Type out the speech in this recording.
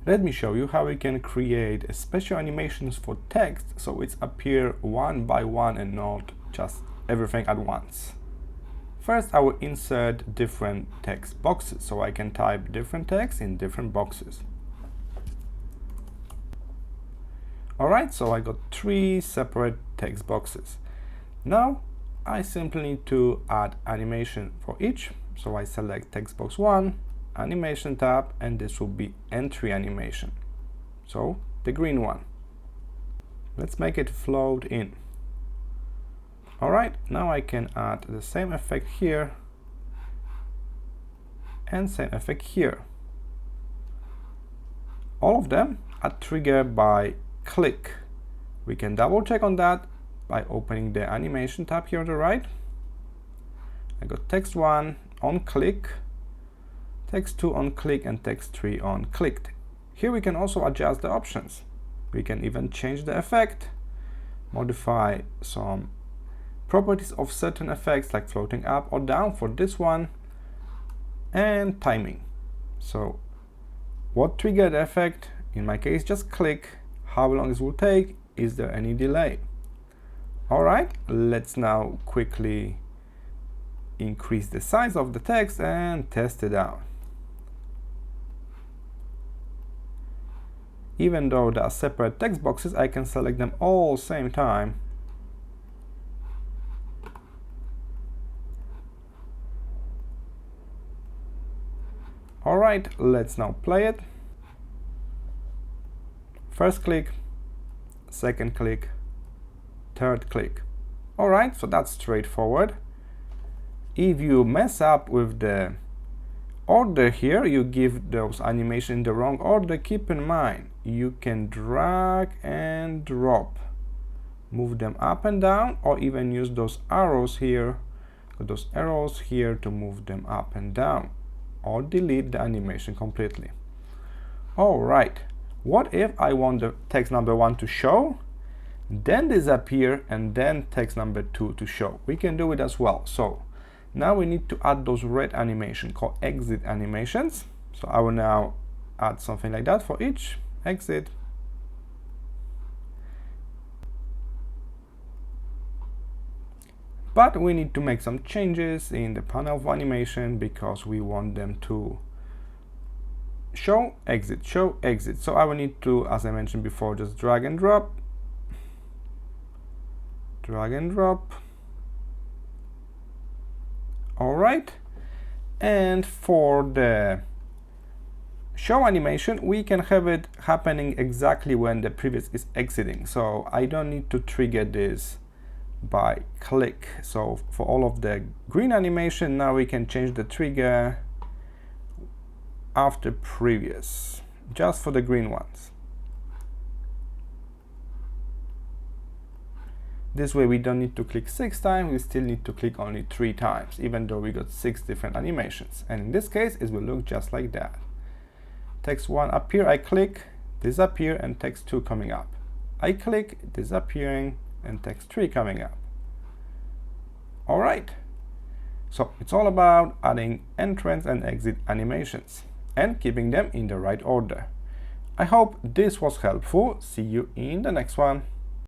Let me show you how we can create special animations for text so it's appear one by one and not just everything at once. First, I will insert different text boxes so I can type different text in different boxes. Alright, so I got 3 separate text boxes. Now I simply need to add animation for each. So I select text box 1, animation tab, and this will be entry animation. So the green one. Let's make it float in. Alright, now I can add the same effect here and same effect here. All of them are triggered by click. We can double check on that by opening the animation tab here on the right. I got text 1 on click, text 2 on click, and text 3 on clicked. Here we can also adjust the options. We can even change the effect, modify some properties of certain effects like floating up or down for this one, and timing. So what triggered the effect? In my case, just click. How long this will take? Is there any delay? Alright, let's now quickly increase the size of the text and test it out. Even though there are separate text boxes, I can select them all same time. Alright, let's now play it. First click, second click, third click. Alright, so that's straightforward. If you mess up with the order here, you give those animations in the wrong order, keep in mind you can drag and drop, move them up and down, or even use those arrows here to move them up and down, or delete the animation completely. Alright, what if I want the text number 1 to show, then disappear, and then text number 2 to show? We can do it as well. So now we need to add those red animation called exit animations. So I will now add something like that for each exit. But we need to make some changes in the panel of animation because we want them to show, exit, show, exit. So I will need to, as I mentioned before, just drag and drop, drag and drop. Alright, and for the show animation, we can have it happening exactly when the previous is exiting. So I don't need to trigger this by click. So for all of the green animation, now we can change the trigger after previous, just for the green ones. This way we don't need to click 6 times, we still need to click only 3 times, even though we got 6 different animations. And in this case, it will look just like that. Text 1 appear, I click, disappear, and text 2 coming up. I click, disappearing, and text 3 coming up. Alright, so it's all about adding entrance and exit animations and keeping them in the right order. I hope this was helpful. See you in the next one.